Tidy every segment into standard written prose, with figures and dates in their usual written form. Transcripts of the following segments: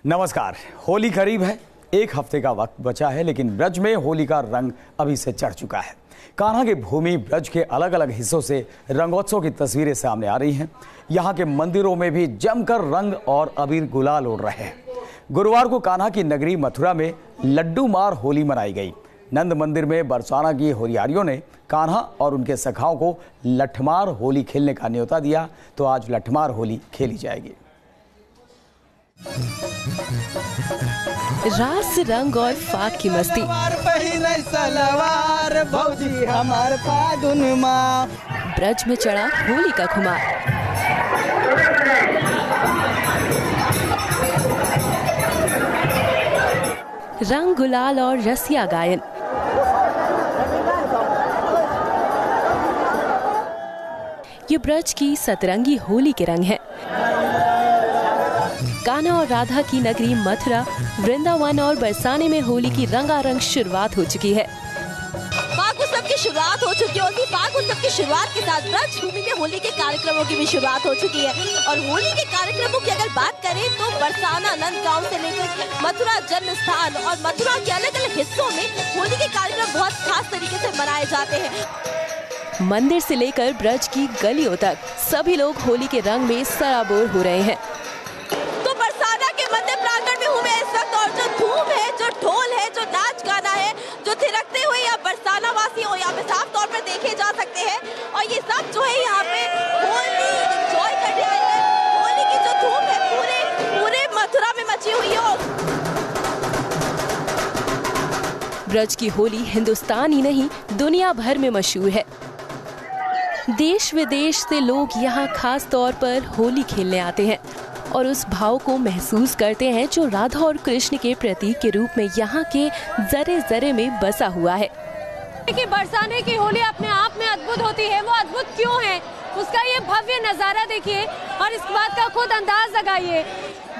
नमस्कार। होली करीब है, एक हफ्ते का वक्त बचा है, लेकिन ब्रज में होली का रंग अभी से चढ़ चुका है। कान्हा की भूमि ब्रज के अलग अलग हिस्सों से रंगोत्सव की तस्वीरें सामने आ रही हैं। यहाँ के मंदिरों में भी जमकर रंग और अबीर गुलाल उड़ रहे हैं। गुरुवार को कान्हा की नगरी मथुरा में लड्डू मार होली मनाई गई। नंद मंदिर में बरसाना की होरियारियों ने कान्हा और उनके सखाओं को लठमार होली खेलने का न्योता दिया, तो आज लठमार होली खेली जाएगी। रास रंग और फाग की मस्ती, सलवार भौजी हमार फागुन माँ। ब्रज में चढ़ा होली का खुमार। रंग गुलाल और रसिया गायन। ये ब्रज की सतरंगी होली के रंग हैं। कान्हा और राधा की नगरी मथुरा, वृंदावन और बरसाने में होली की रंगारंग शुरुआत हो चुकी है। फाग उत्सव की शुरुआत हो चुकी है और फाग उत्सव की शुरुआत के साथ ब्रज भूमि में होली के कार्यक्रमों की भी शुरुआत हो चुकी है। और होली के कार्यक्रमों की अगर बात करें तो बरसाना नंदगांव से लेकर मथुरा जन्म स्थान और मथुरा के अलग अलग हिस्सों में होली के कार्यक्रम बहुत खास तरीके से मनाए जाते हैं। मंदिर से लेकर ब्रज की गलियों तक सभी लोग होली के रंग में सराबोर हो रहे हैं। ढोल है, जो नाच गाना है, जो थिरकते हुए यहाँ बरसाना वासी हो यहाँ पे साफ तौर पर देखे जा सकते हैं। और ये सब जो है यहाँ पे होली एंजॉय करने आए हैं। होली की जो धूम है पूरे मथुरा में मची हुई है। ब्रज की होली हिंदुस्तान ही नहीं दुनिया भर में मशहूर है। देश विदेश से लोग यहाँ खास तौर पर होली खेलने आते हैं और उस भाव को महसूस करते हैं जो राधा और कृष्ण के प्रतीक के रूप में यहाँ के जरे जरे में बसा हुआ है। कि बरसाने की होली अपने आप में अद्भुत होती है। वो अद्भुत क्यों है, उसका ये भव्य नजारा देखिए और इस बात का खुद अंदाज लगाइए।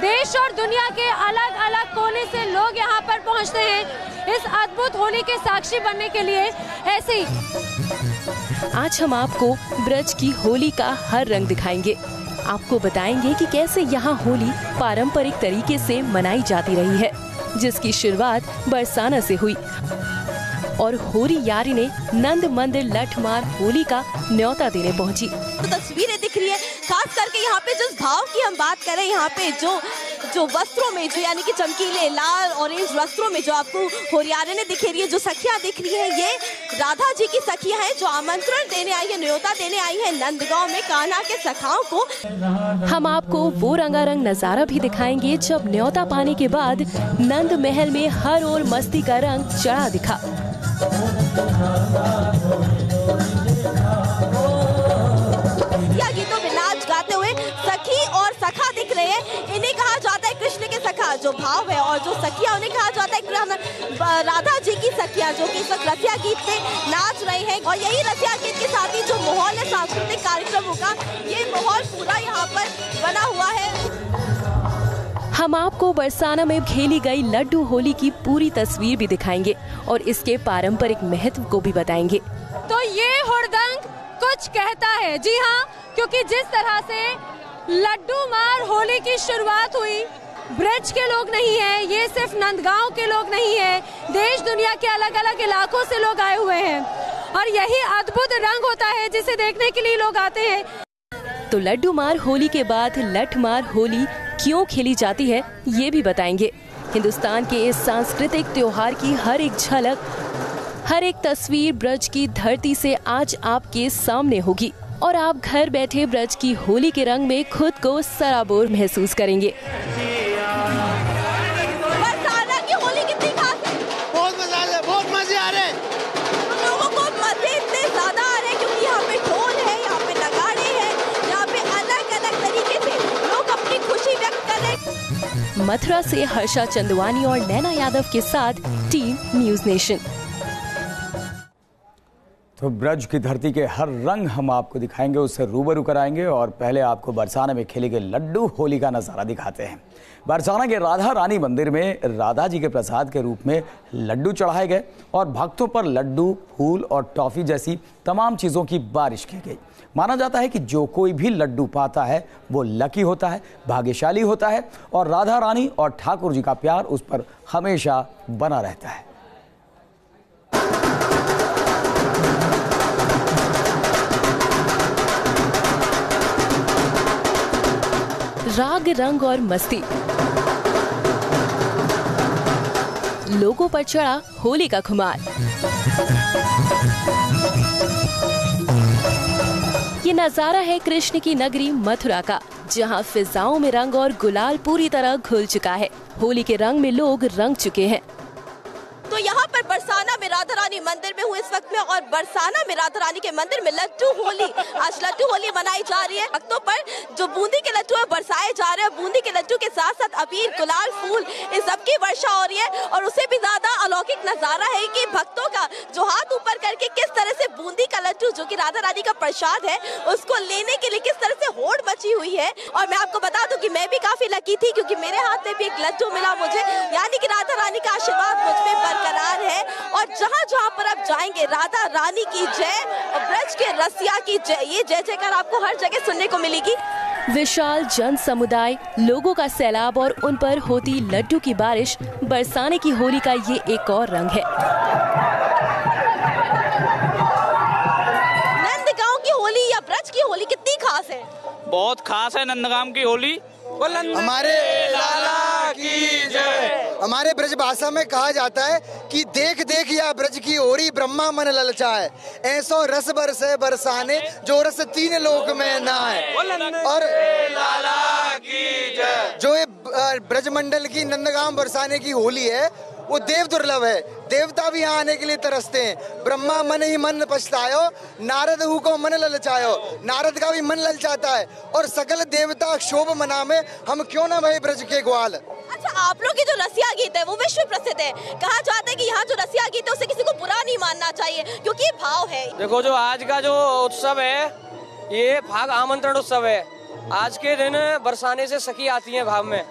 देश और दुनिया के अलग अलग कोने से लोग यहाँ पर पहुँचते हैं इस अद्भुत होली के साक्षी बनने के लिए। ऐसे ही आज हम आपको ब्रज की होली का हर रंग दिखाएंगे। आपको बताएंगे कि कैसे यहाँ होली पारंपरिक तरीके से मनाई जाती रही है, जिसकी शुरुआत बरसाना से हुई और होरी यारी ने नंद मंदिर लठमार होली का न्योता देने पहुंची। तो तस्वीरें दिख रही है, खास करके यहाँ पे जिस भाव की हम बात करें, यहाँ पे जो वस्त्रों में जो यानी कि चमकीले लाल ऑरेंज वस्त्रों में जो आपको होरियारे ने दिख रही है, जो सखियां दिख रही है, ये राधा जी की सखियां हैं जो आमंत्रण देने आई है, न्योता देने आई है नंदगांव में कान्हा के सखाओं को। हम आपको वो रंगारंग नजारा भी दिखाएंगे जब न्योता पाने के बाद नंद महल में हर ओर मस्ती का रंग चढ़ा दिखा। या गीतों में नाच गाते हुए सखी और सखा दिख रहे हैं। इन्हें कहा जाता है कृष्ण के सखा जो भाव है, और जो सखियां उन्हें कहा जाता है राधा जी की सखियां, जो कि इस वक्त रसिया गीत पे नाच रहे हैं। और यही रसिया गीत के साथ ही जो माहौल है सांस्कृतिक कार्यक्रमों का, ये माहौल पूरा यहाँ पर बना हुआ है। हम आपको बरसाना में खेली गई लड्डू होली की पूरी तस्वीर भी दिखाएंगे और इसके पारंपरिक महत्व को भी बताएंगे। तो ये हुड़दंग कुछ कहता है, जी हाँ, क्योंकि जिस तरह से लड्डू मार होली की शुरुआत हुई, ब्रज के लोग नहीं है, ये सिर्फ नंदगांव के लोग नहीं है, देश दुनिया के अलग अलग इलाकों से लोग आए हुए हैं और यही अद्भुत रंग होता है जिसे देखने के लिए लोग आते हैं। तो लड्डू मार होली के बाद लठ मार होली क्यों खेली जाती है, ये भी बताएंगे। हिंदुस्तान के इस सांस्कृतिक त्योहार की हर एक झलक, हर एक तस्वीर ब्रज की धरती से आज आपके सामने होगी और आप घर बैठे ब्रज की होली के रंग में खुद को सराबोर महसूस करेंगे। बरसाना की होली कितनी खास है? बहुत मजा आ रहा है, बहुत मजे आ रहे हैं। लोगों को मजे इतने ज्यादा आ रहे हैं क्योंकि यहाँ पे ढोल है, यहाँ पे नगाड़े हैं, यहाँ पे अलग अलग तरीके से लोग अपनी खुशी व्यक्त कर रहे हैं। मथुरा से हर्षा चंदवानी और नैना यादव के साथ टीम न्यूज़ नेशन। तो ब्रज की धरती के हर रंग हम आपको दिखाएंगे, उससे रूबरू कराएंगे और पहले आपको बरसाना में खेले गए लड्डू होली का नज़ारा दिखाते हैं। बरसाना के राधा रानी मंदिर में राधा जी के प्रसाद के रूप में लड्डू चढ़ाए गए और भक्तों पर लड्डू, फूल और टॉफी जैसी तमाम चीज़ों की बारिश की गई। माना जाता है कि जो कोई भी लड्डू पाता है वो लकी होता है, भाग्यशाली होता है और राधा रानी और ठाकुर जी का प्यार उस पर हमेशा बना रहता है। राग, रंग और मस्ती, लोगों पर चढ़ा होली का खुमार। ये नजारा है कृष्ण की नगरी मथुरा का, जहां फिजाओं में रंग और गुलाल पूरी तरह घुल चुका है। होली के रंग में लोग रंग चुके हैं। तो यहाँ पर बरसाना में राधा रानी मंदिर में हूँ इस वक्त में, और बरसाना में राधा रानी के मंदिर में लड्डू होली, आज लड्डू होली मनाई जा रही है। भक्तों पर जो बूंदी के लड्डू है बरसाए जा रहे हैं। बूंदी के लड्डू के साथ साथ अबीर, गुलाल, फूल, इन सबकी वर्षा हो रही है। और उससे भी ज्यादा अलौकिक नजारा है कि भक्तों का जो हाथ ऊपर करके किस तरह से बूंदी का लड्डू, जो कि राधा रानी का प्रसाद है, उसको लेने के लिए किस तरह से होड़ मची हुई है। और मैं आपको बता दूं कि मैं भी काफी लकी थी, क्योंकि मेरे हाथ में भी एक लड्डू मिला मुझे, यानी कि राधा रानी का आशीर्वाद मुझ पे बरकरार है। और जहाँ जहाँ पर आप जाएंगे राधा रानी की जय और ब्रज के रसिया की जय, ये जय जयकार आपको हर जगह सुनने को मिलेगी। विशाल जन समुदाय, लोगों का सैलाब और उन पर होती लड्डू की बारिश, बरसाने की होली का ये एक और रंग है। नंदगांव की होली या ब्रज की होली कितनी खास है? बहुत खास है नंदगांव की होली। हमारे लाला की जय। हमारे ब्रज भाषा में कहा जाता है कि देख देख या ब्रज की ओरी ब्रह्मा मन ललचाए, ऐसो रस बरसे बरसाने जो रस तीन लोक में ना है। और लाला की जय। जो ये ब्रज मंडल की नंदगांव बरसाने की होली है वो देव दुर्लभ है। देवता भी यहाँ आने के लिए तरसते हैं। ब्रह्मा मन ही मन पछतायो, नारद हु को मन ललचायो। नारद का भी मन ललचाता है और सकल देवता शोभ मना में हम क्यों ना भय ब्रज के ग्वाल। अच्छा, आप लोग की जो रसिया गीत है वो विश्व प्रसिद्ध है। कहा जाता है कि यहाँ जो रसिया गीत है उसे किसी को बुरा नहीं मानना चाहिए, क्योंकि ये भाव है। देखो, जो आज का जो उत्सव है ये भाग आमंत्रण उत्सव है। आज के दिन बरसाने से सखी आती है भाव में,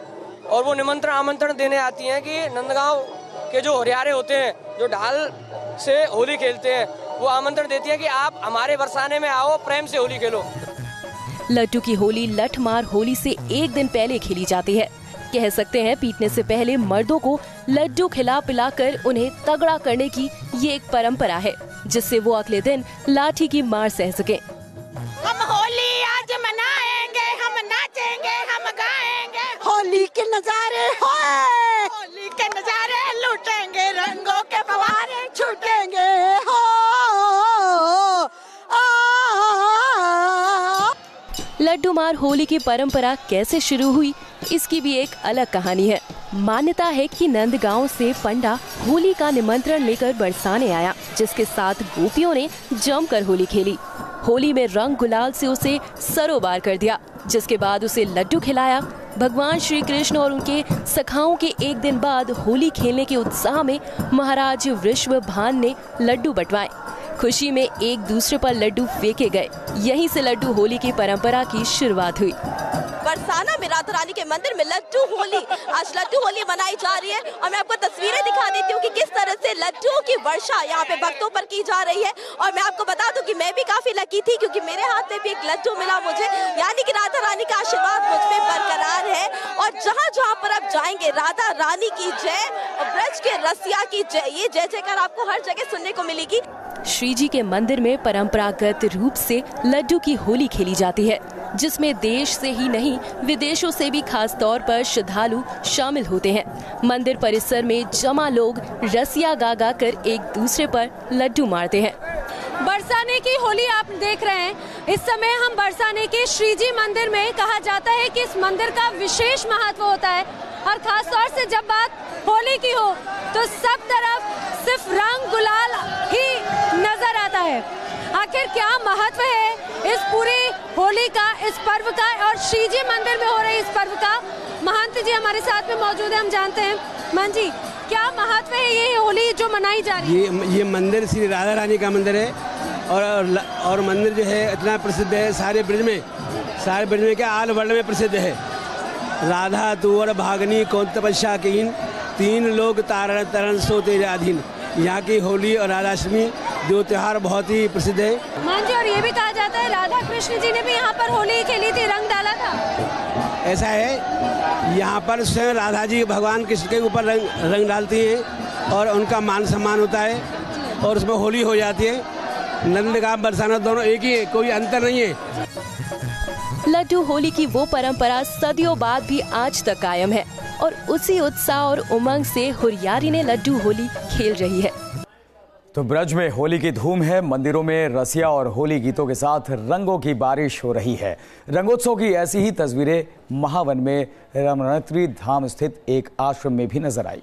और वो निमंत्रण आमंत्रण देने आती हैं कि नंदगांव के जो हरियारे होते हैं, जो ढाल से होली खेलते हैं, वो आमंत्रण देती है कि आप हमारे बरसाने में आओ, प्रेम से होली खेलो। लड्डू की होली लठमार होली से एक दिन पहले खेली जाती है। कह सकते हैं पीटने से पहले मर्दों को लड्डू खिला पिलाकर उन्हें तगड़ा करने की ये एक परंपरा है, जिससे वो अगले दिन लाठी की मार सह सके। हम होली आज मनाएंगे, हम नाचेंगे, हम गाएंगे, होली के नजारे होली के नजारे लूटेंगे, रंगों के फव्वारे छूटेंगे हो। लड्डू मार होली की परंपरा कैसे शुरू हुई, इसकी भी एक अलग कहानी है। मान्यता है कि नंदगांव से पंडा होली का निमंत्रण लेकर बरसाने आया, जिसके साथ गोपियों ने जमकर होली खेली। होली में रंग गुलाल से उसे सरोबार कर दिया, जिसके बाद उसे लड्डू खिलाया। भगवान श्री कृष्ण और उनके सखाओं के एक दिन बाद होली खेलने के उत्साह में महाराज वृषभभान ने लड्डू बंटवाए। खुशी में एक दूसरे पर लड्डू फेंके गए। यहीं से लड्डू होली की परंपरा की शुरुआत हुई। बरसाना में राधा रानी के मंदिर में लड्डू होली, आज लड्डू होली मनाई जा रही है। और मैं आपको तस्वीरें दिखा देती हूँ कि किस तरह से लड्डुओं की वर्षा यहाँ पे भक्तों पर की जा रही है। और मैं आपको बता दूं कि मैं भी काफी लकी थी, क्योंकि मेरे हाथ में भी एक लड्डू मिला मुझे, यानी कि राधा रानी का आशीर्वाद मुझ पे बरकरार है। और जहाँ जहाँ पर आप जाएंगे राधा रानी की जय और ब्रज के रसिया की जय, ये जय जयकार आपको हर जगह सुनने को मिलेगी। श्री जी के मंदिर में परंपरागत रूप से लड्डू की होली खेली जाती है, जिसमें देश से ही नहीं विदेशों से भी खास तौर पर श्रद्धालु शामिल होते हैं। मंदिर परिसर में जमा लोग रसिया गा गा कर एक दूसरे पर लड्डू मारते हैं। बरसाने की होली आप देख रहे हैं। इस समय हम बरसाने के श्री जी मंदिर में, कहा जाता है कि इस मंदिर का विशेष महत्व होता है, और खास तौर से जब बात होली की हो तो सब तरफ सिर्फ रंग गुलाल ही नजर आता है। आखिर क्या महत्व है इस पूरी होली का, इस पर्व का, और श्री जी मंदिर में हो रहे इस पर्व का? महंत जी हमारे साथ में मौजूद है, हम जानते हैं। महंत जी, क्या महत्व है ये होली जो मनाई जा रही है? ये मंदिर श्री राधा रानी का मंदिर है। और मंदिर जो है इतना प्रसिद्ध है सारे ब्रज में क्या ऑल वर्ल्ड में प्रसिद्ध है। राधा तुअर भागनी कौन तपस्या कीन, 3 लोग तारण तरण सो तेरे अधीन। यहाँ की होली और राधाष्टमी जो त्योहार बहुत ही प्रसिद्ध है। मान जी, और ये भी कहा जाता है राधा कृष्ण जी ने भी यहाँ पर होली खेली थी, रंग डाला था। ऐसा है, यहाँ पर स्वयं राधा जी भगवान कृष्ण के ऊपर रंग डालती हैं और उनका मान सम्मान होता है और उसमें होली हो जाती है। नंदगांव बरसाना दोनों एक ही है, कोई अंतर नहीं है। लड्डू होली की वो परंपरा सदियों बाद भी आज तक कायम है और उसी उत्साह और उमंग से हुरियारी ने लड्डू होली खेल रही है। तो ब्रज में होली की धूम है। मंदिरों में रसिया और होली गीतों के साथ रंगों की बारिश हो रही है। रंगोत्सव की ऐसी ही तस्वीरें महावन में रमणोत्री धाम स्थित एक आश्रम में भी नजर आई।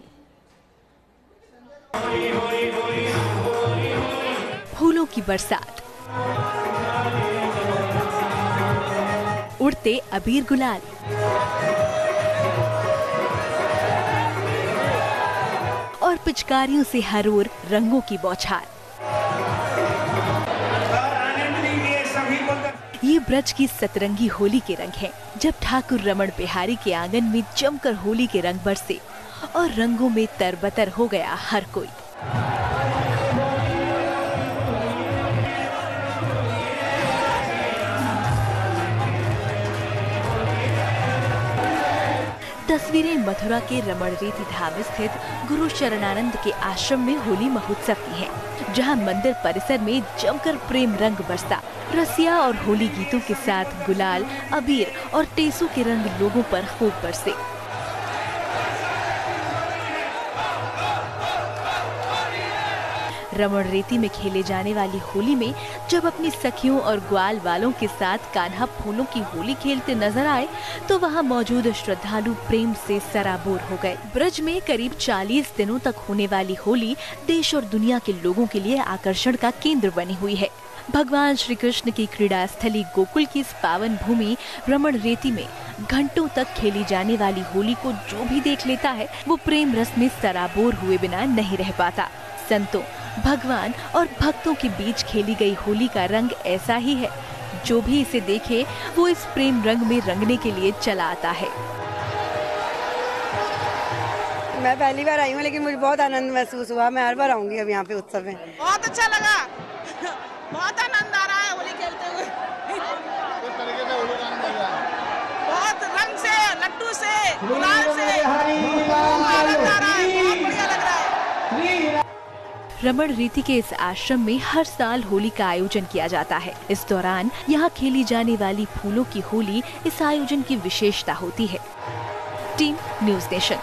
फूलों की बरसात, उड़ते अबीर गुलाल, और पिचकारियों से हर ओर रंगों की बौछार। ये ब्रज की सतरंगी होली के रंग हैं, जब ठाकुर रमण बिहारी के आंगन में जमकर होली के रंग बरसे और रंगों में तरबतर हो गया हर कोई। तस्वीरें मथुरा के रमणरेती धाम स्थित गुरु शरणानंद के आश्रम में होली महोत्सव की हैं, जहां मंदिर परिसर में जमकर प्रेम रंग बरसा। रसिया और होली गीतों के साथ गुलाल, अबीर और टेसू के रंग लोगों पर खूब बरसे। रमणरेती में खेले जाने वाली होली में जब अपनी सखियों और ग्वाल वालों के साथ कान्हा फूलों की होली खेलते नजर आए तो वहां मौजूद श्रद्धालु प्रेम से सराबोर हो गए। ब्रज में करीब 40 दिनों तक होने वाली होली देश और दुनिया के लोगों के लिए आकर्षण का केंद्र बनी हुई है। भगवान श्री कृष्ण की क्रीड़ा स्थली गोकुल की इस पावन भूमि रमणरेती में घंटों तक खेली जाने वाली होली को जो भी देख लेता है वो प्रेम रस में सराबोर हुए बिना नहीं रह पाता। संतों, भगवान और भक्तों के बीच खेली गई होली का रंग ऐसा ही है, जो भी इसे देखे वो इस प्रेम रंग में रंगने के लिए चला आता है। मैं पहली बार आई हूँ, लेकिन मुझे बहुत आनंद महसूस हुआ। मैं हर बार आऊंगी अब यहाँ पे उत्सव में। बहुत अच्छा लगा, बहुत आनंद आ रहा है होली खेलते हुए। किस तरीके से होली आनंद आ रहा है? बहुत रंग से, लड्डू से, गुलाल से आनंद आ रहा है, बहुत बढ़िया लग रहा है। रमणरेती के इस आश्रम में हर साल होली का आयोजन किया जाता है। इस दौरान यहाँ खेली जाने वाली फूलों की होली इस आयोजन की विशेषता होती है। Team news nation.